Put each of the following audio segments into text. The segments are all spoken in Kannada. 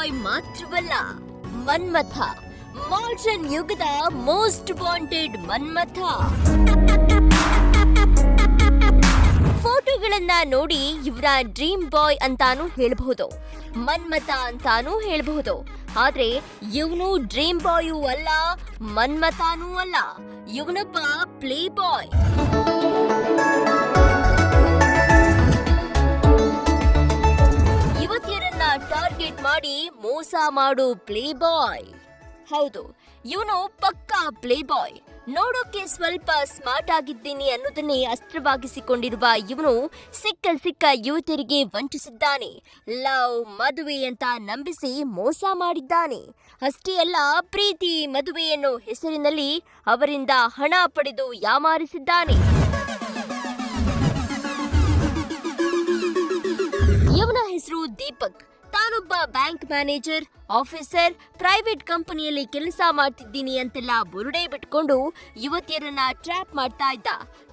ಬಾಯ್ ಮಾತ್ರವಲ್ಲ, ಮನ್ಮಥ, ಮಾಡರ್ನ್ ಯುಗದ ಮೋಸ್ಟ್ ವಾಂಟೆಡ್ ಮನ್ಮಥ. ಫೋಟೋಗಳನ್ನ ನೋಡಿ ಇವರ ಡ್ರೀಮ್ ಬಾಯ್ ಅಂತಾನೂ ಹೇಳಬಹುದು, ಮನ್ಮಥ ಅಂತಾನೂ ಹೇಳಬಹುದು. ಆದ್ರೆ ಇವನು ಡ್ರೀಮ್ ಬಾಯೂ ಅಲ್ಲ, ಮನ್ಮಥನೂ ಅಲ್ಲ, ಇವನೊಬ್ಬ ಪ್ಲೇ ಬಾಯ್. ಯುವತಿಯರನ್ನ ಟಾರ್ಗೆಟ್ ಮಾಡಿ ಮೋಸ ಮಾಡು ಪ್ಲೇ ಬಾಯ್. ಹೌದು, ಇವನು ಪಕ್ಕಾ ಪ್ಲೇ ಬಾಯ್. ನೋಡೋಕೆ ಸ್ವಲ್ಪ ಸ್ಮಾರ್ಟ್ ಆಗಿದ್ದೀನಿ ಅನ್ನೋದನ್ನೇ ಅಸ್ತ್ರವಾಗಿಸಿಕೊಂಡಿರುವ ಇವನು ಸಿಕ್ಕ ಯುವತಿಯರಿಗೆ ವಂಚಿಸಿದ್ದಾನೆ. ಲವ್, ಮದುವೆ ಅಂತ ನಂಬಿಸಿ ಮೋಸ ಮಾಡಿದ್ದಾನೆ. ಅಷ್ಟೇ ಅಲ್ಲ, ಪ್ರೀತಿ, ಮದುವೆ ಅನ್ನೋ ಹೆಸರಿನಲ್ಲಿ ಅವರಿಂದ ಹಣ ಪಡೆದು ಯಾಮಾರಿಸಿದ್ದಾನೆ. ಇವನ ಹೆಸರು ದೀಪಕ್. ತಾನೊಬ್ಬ ಬ್ಯಾಂಕ್ ಮ್ಯಾನೇಜರ್, ಆಫೀಸರ್, ಪ್ರೈವೇಟ್ ಕಂಪನಿಯಲ್ಲಿ ಕೆಲಸ ಮಾಡ್ತಿದ್ದೀನಿ ಅಂತೆಲ್ಲ ಬುರುಡೆ ಬಿಟ್ಕೊಂಡು ಯುವತಿಯರನ್ನ ಟ್ರ್ಯಾಪ್ ಮಾಡ್ತಾ ಇದ್ದ.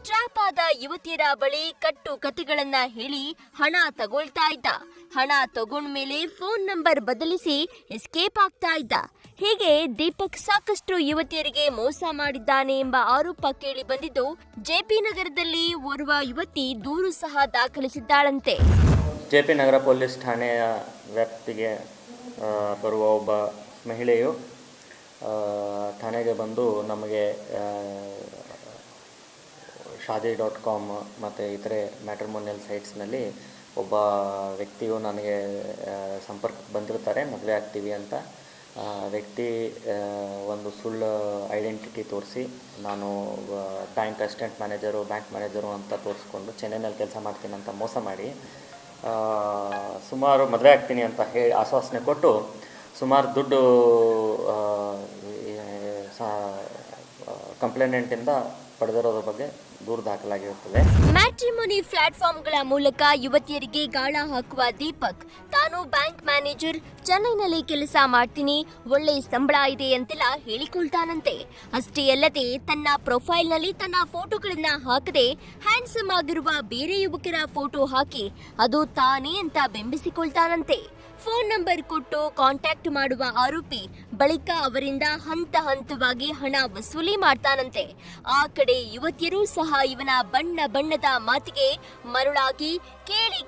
ಟ್ರ್ಯಾಪ್ ಆದ ಯುವತಿಯರ ಬಳಿ ಕಟ್ಟು ಕತೆಗಳನ್ನ ಹೇಳಿ ಹಣ ತಗೊಳ್ತಾ ಇದ್ದ. ಹಣ ತಗೊಂಡ್ಮೇಲೆ ಫೋನ್ ನಂಬರ್ ಬದಲಿಸಿ ಎಸ್ಕೇಪ್ ಆಗ್ತಾ ಇದ್ದ. ಹೀಗೆ ದೀಪಕ್ ಸಾಕಷ್ಟು ಯುವತಿಯರಿಗೆ ಮೋಸ ಮಾಡಿದ್ದಾನೆ ಎಂಬ ಆರೋಪ ಕೇಳಿ ಬಂದಿದ್ದು, ಜೆಪಿ ನಗರದಲ್ಲಿ ಓರ್ವ ಯುವತಿ ದೂರು ಸಹ ದಾಖಲಿಸಿದ್ದಾಳಂತೆ. ಜೆಪಿ ನಗರ ಪೊಲೀಸ್ ಠಾಣೆಯ ವ್ಯಾಪ್ತಿಗೆ ಬರುವ ಒಬ್ಬ ಮಹಿಳೆಯು ಠಾಣೆಗೆ ಬಂದು ನಮಗೆ shaadi.com ಮತ್ತು ಇತರೆ ಮ್ಯಾಟ್ರಿಮೋನಿಯಲ್ ಸೈಟ್ಸ್ನಲ್ಲಿ ಒಬ್ಬ ವ್ಯಕ್ತಿಯು ನನಗೆ ಸಂಪರ್ಕಕ್ಕೆ ಬಂದಿರ್ತಾರೆ, ಮದುವೆ ಆಗ್ತೀವಿ ಅಂತ. ವ್ಯಕ್ತಿ ಒಂದು ಸುಳ್ಳು ಐಡೆಂಟಿಟಿ ತೋರಿಸಿ, ನಾನು bank assistant manager, bank manager ಅಂತ ತೋರಿಸ್ಕೊಂಡು ಚೆನ್ನೈನಲ್ಲಿ ಕೆಲಸ ಮಾಡ್ತೀನಿ ಅಂತ ಮೋಸ ಮಾಡಿ ಸುಮಾರು ಮದುವೆ ಆಗ್ತೀನಿ ಅಂತ ಹೇಳಿ ಆಶ್ವಾಸನೆ ಕೊಟ್ಟು ಸುಮಾರು ದುಡ್ಡು ಕಂಪ್ಲೇಂಟಿಂದ ಪಡೆದಿರೋದ್ರ ಬಗ್ಗೆ ದೂರು ದಾಖಲಾಗಿರುತ್ತದೆ. ಮ್ಯಾಟ್ರಿಮೋನಿ ಪ್ಲಾಟ್ಫಾರ್ಮ್ಗಳ ಮೂಲಕ ಯುವತಿಯರಿಗೆ ಗಾಳ ಹಾಕುವ ದೀಪಕ್ ತಾನು ಬ್ಯಾಂಕ್ ಮ್ಯಾನೇಜರ್, ಚೆನ್ನೈನಲ್ಲಿ ಕೆಲಸ ಮಾಡ್ತೀನಿ, ಒಳ್ಳೆ ಸಂಬಳ ಇದೆ ಅಂತೆಲ್ಲ ಹೇಳಿಕೊಳ್ತಾನಂತೆ. ಅಷ್ಟೇ ಅಲ್ಲದೆ ತನ್ನ ಪ್ರೊಫೈಲ್ನಲ್ಲಿ ತನ್ನ ಫೋಟೋಗಳನ್ನ ಹಾಕದೆ ಹ್ಯಾಂಡ್ಸಮ್ ಆಗಿರುವ ಬೇರೆ ಯುವಕರ ಫೋಟೋ ಹಾಕಿ ಅದು ತಾನೇ ಅಂತ ಬಿಂಬಿಸಿಕೊಳ್ತಾನಂತೆ. ಫೋನ್ ನಂಬರ್ ಕೊಟ್ಟು ಕಾಂಟ್ಯಾಕ್ಟ್ ಮಾಡುವ ಆರೋಪಿ ಬಳಿಕ ಅವರಿಂದ ಹಂತ ಹಂತವಾಗಿ ಹಣ ವಸೂಲಿ ಮಾಡ್ತಾನಂತೆ. ಆ ಕಡೆ ಯುವತಿಯರು ಸಹ ಇವನ ಬಣ್ಣದ ಮಾತಿಗೆ ಮರುಳಾಗಿ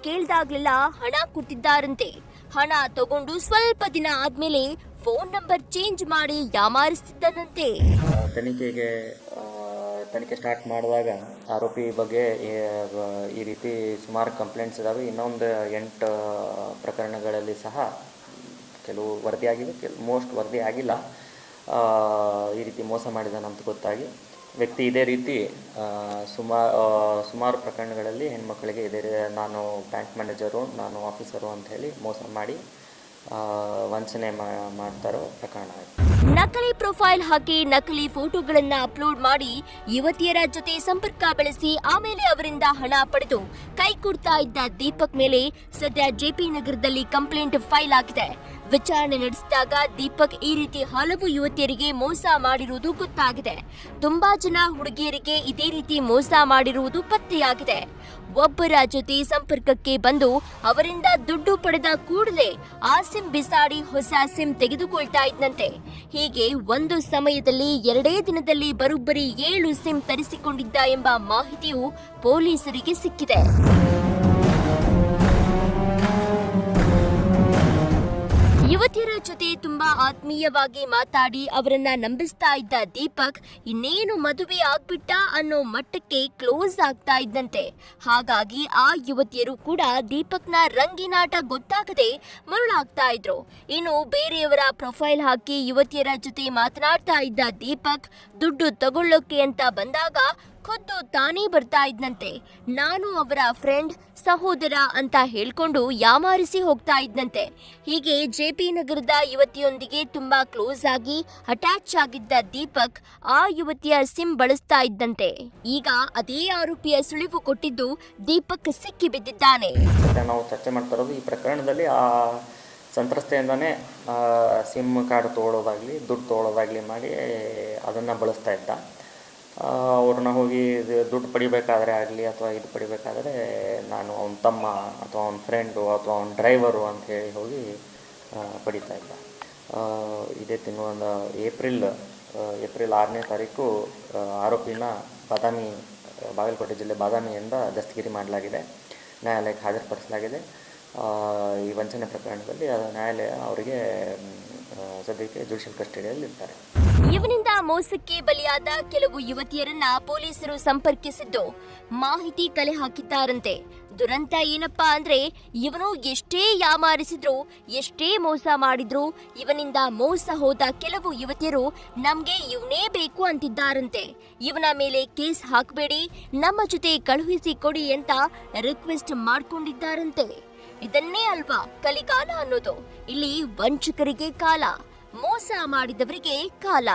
ಕೇಳ್ದಾಗ್ಲೆಲ್ಲ ಹಣ ಕೊಟ್ಟಿದ್ದಾರಂತೆ. ಹಣ ತಗೊಂಡು ಸ್ವಲ್ಪ ದಿನ ಆದ್ಮೇಲೆ ಫೋನ್ ನಂಬರ್ ಚೇಂಜ್ ಮಾಡಿ ಯಾಮಾರಿಸ್ತಿದ್ದನಂತೆ. ತನಿಖೆ ಸ್ಟಾರ್ಟ್ ಮಾಡಿದಾಗ ಆರೋಪಿ ಬಗ್ಗೆ ಈ ರೀತಿ ಸುಮಾರು ಕಂಪ್ಲೇಂಟ್ಸ್ ಇದ್ದಾವೆ. ಇನ್ನೊಂದು 8 ಪ್ರಕರಣಗಳಲ್ಲಿ ಸಹ ಕೆಲವು ವರದಿಯಾಗಿವೆ, ಮೋಸ್ಟ್ ವರದಿ ಆಗಿಲ್ಲ. ಈ ರೀತಿ ಮೋಸ ಮಾಡಿದಾನಂತ ಗೊತ್ತಾಗಿ ವ್ಯಕ್ತಿ ಇದೇ ರೀತಿ ಸುಮಾರು ಪ್ರಕರಣಗಳಲ್ಲಿ ಹೆಣ್ಮಕ್ಳಿಗೆ ನಾನು ಬ್ಯಾಂಕ್ ಮ್ಯಾನೇಜರು, ನಾನು ಆಫೀಸರು ಅಂತ ಹೇಳಿ ಮೋಸ ಮಾಡಿ ವಂಚನೆ ಮಾಡ್ತಾರೋ ಪ್ರಕರಣ. ನಕಲಿ ಪ್ರೊಫೈಲ್ ಹಾಕಿ ನಕಲಿ ಫೋಟೋಗಳನ್ನ ಅಪ್ಲೋಡ್ ಮಾಡಿ ಯುವತಿಯರ ಜೊತೆ ಸಂಪರ್ಕ ಬೆಳೆಸಿ ಆಮೇಲೆ ಅವರಿಂದ ಹಣ ಪಡೆದು ಕೈ ಕೊಡ್ತಾ ಇದ್ದ ದೀಪಕ್ ಮೇಲೆ ಸದ್ಯ ಜೆಪಿ ನಗರದಲ್ಲಿ ಕಂಪ್ಲೇಂಟ್ ಫೈಲ್ ಆಗಿದೆ. ವಿಚಾರಣೆ ನಡೆಸಿದಾಗ ದೀಪಕ್ ಈ ರೀತಿ ಹಲವು ಯುವತಿಯರಿಗೆ ಮೋಸ ಮಾಡಿರುವುದು ಗೊತ್ತಾಗಿದೆ. ತುಂಬಾ ಜನ ಹುಡುಗಿಯರಿಗೆ ಇದೇ ರೀತಿ ಮೋಸ ಮಾಡಿರುವುದು ಪತ್ತೆಯಾಗಿದೆ. ಒಬ್ಬರ ಜೊತೆ ಸಂಪರ್ಕಕ್ಕೆ ಬಂದು ಅವರಿಂದ ದುಡ್ಡು ಪಡೆದ ಕೂಡಲೇ ಆ ಸಿಮ್ ಬಿಸಾಡಿ ಹೊಸ ಸಿಮ್ ತೆಗೆದುಕೊಳ್ತಾ ಇದ್ದಂತೆ. ಹೀಗೆ ಒಂದು ಸಮಯದಲ್ಲಿ 2 ದಿನದಲ್ಲಿ ಬರೋಬ್ಬರಿ 7 ಸಿಮ್ ತರಿಸಿಕೊಂಡಿದ್ದ ಎಂಬ ಮಾಹಿತಿಯು ಪೊಲೀಸರಿಗೆ ಸಿಕ್ಕಿದೆ. ಯುವತಿಯರ ಜೊತೆ ತುಂಬಾ ಆತ್ಮೀಯವಾಗಿ ಮಾತಾಡಿ ಅವರನ್ನ ನಂಬಿಸ್ತಾ ಇದ್ದ ದೀಪಕ್ ಇನ್ನೇನು ಮದುವೆ ಆಗ್ಬಿಟ್ಟ ಅನ್ನೋ ಮಟ್ಟಕ್ಕೆ ಕ್ಲೋಸ್ ಆಗ್ತಾ ಇದ್ದಂತೆ. ಹಾಗಾಗಿ ಆ ಯುವತಿಯರು ಕೂಡ ದೀಪಕ್ನ ರಂಗಿನಾಟ ಗೊತ್ತಾಗದೆ ಮರುಳಾಗ್ತಾ ಇದ್ರು. ಇನ್ನು ಬೇರೆಯವರ ಪ್ರೊಫೈಲ್ ಹಾಕಿ ಯುವತಿಯರ ಜೊತೆ ಮಾತನಾಡ್ತಾ ಇದ್ದ ದೀಪಕ್ ದುಡ್ಡು ತಗೊಳ್ಳೋಕೆ ಅಂತ ಬಂದಾಗ ಖುದ್ದು ತಾನೇ ಬರ್ತಾ ಇದ್ನಂತೆ. ನಾನು ಅವರ ಫ್ರೆಂಡ್, ಸಹೋದರ ಅಂತ ಹೇಳ್ಕೊಂಡು ಯಾಮಾರಿಸಿ ಹೋಗ್ತಾ ಇದ್ನಂತೆ. ಹೀಗೆ ಜೆಪಿ ನಗರದ ಯುವತಿಯೊಂದಿಗೆ ತುಂಬಾ ಕ್ಲೋಸ್ ಆಗಿ ಅಟ್ಯಾಚ್ ಆಗಿದ್ದ ದೀಪಕ್ ಆ ಯುವತಿಯ ಸಿಮ್ ಬಳಸ್ತಾ ಇದ್ದಂತೆ. ಈಗ ಅದೇ ಆರೋಪಿಯ ಸುಳಿವು ಕೊಟ್ಟಿದ್ದು ದೀಪಕ್ ಸಿಕ್ಕಿ ಬಿದ್ದಿದ್ದಾನೆ. ನಾವು ಚರ್ಚೆ ಮಾಡ್ತಾ ಇರೋದು ಈ ಪ್ರಕರಣದಲ್ಲಿ ಆ ಸಂತ್ರಸ್ತೆಯಿಂದನೇ ಸಿಮ್ ಕಾರ್ಡ್ ತೊಗೊಳ್ಳೋದಾಗಲಿ ದುಡ್ಡು ತೊಗೊಳ್ಳೋದಾಗಲಿ ಮಾಡಿ ಅದನ್ನು ಬಳಸ್ತಾ ಇದ್ದ. ಅವ್ರನ್ನ ಹೋಗಿ ದುಡ್ಡು ಪಡಿಬೇಕಾದ್ರೆ ಆಗಲಿ ಅಥವಾ ಇದು ಪಡಿಬೇಕಾದ್ರೆ ನಾನು ಅವನ ತಮ್ಮ ಅಥವಾ ಅವನ ಫ್ರೆಂಡು ಅಥವಾ ಅವನ ಡ್ರೈವರು ಅಂತ ಹೇಳಿ ಹೋಗಿ ಪಡಿತಾ ಇದ್ದ. ಇದೇ ತಿಂಗಳು ಏಪ್ರಿಲ್ 6ನೇ ತಾರೀಕು ಆರೋಪಿನ ಬಾಗಲಕೋಟೆ ಜಿಲ್ಲೆ ಬಾದಾಮಿಯಿಂದ ದಸ್ತಗಿರಿ ಮಾಡಲಾಗಿದೆ, ನ್ಯಾಯಾಲಯಕ್ಕೆ ಹಾಜರುಪಡಿಸಲಾಗಿದೆ. ಈ ವಂಚನೆ ಪ್ರಕರಣದಲ್ಲಿ ನ್ಯಾಯಾಲಯ ಅವರಿಗೆ ಸದ್ಯಕ್ಕೆ ಜುಡಿಷಿಯಲ್ ಕಸ್ಟಡಿಯಲ್ಲಿ ಇರ್ತಾರೆ. ಇವನಿಂದ ಮೋಸಕ್ಕೆ ಬಲಿಯಾದ ಕೆಲವು ಯುವತಿಯರನ್ನ ಪೊಲೀಸರು ಸಂಪರ್ಕಿಸಿದ್ದು ಮಾಹಿತಿ ಕಲೆ ಹಾಕಿದ್ದಾರಂತೆ. ದುರಂತ ಏನಪ್ಪಾ ಅಂದ್ರೆ, ಇವನು ಎಷ್ಟೇ ಯಾಮಾರಿಸಿದ್ರು, ಎಷ್ಟೇ ಮೋಸ ಮಾಡಿದ್ರು, ಇವನಿಂದ ಮೋಸ ಹೋದ ಕೆಲವು ಯುವತಿಯರು ನಮ್ಗೆ ಇವನೇ ಬೇಕು ಅಂತಿದ್ದಾರಂತೆ. ಇವನ ಮೇಲೆ ಕೇಸ್ ಹಾಕಬೇಡಿ, ನಮ್ಮ ಜೊತೆ ಕಳುಹಿಸಿ ಕೊಡಿ ಅಂತ ರಿಕ್ವೆಸ್ಟ್ ಮಾಡ್ಕೊಂಡಿದ್ದಾರಂತೆ. ಇದನ್ನೇ ಅಲ್ವಾ ಕಲಿಕಾಲ ಅನ್ನೋದು. ಇಲ್ಲಿ ವಂಚಕರಿಗೆ ಕಾಲ, ಮೋಸ ಮಾಡಿದವರಿಗೆ ಕಾಲ.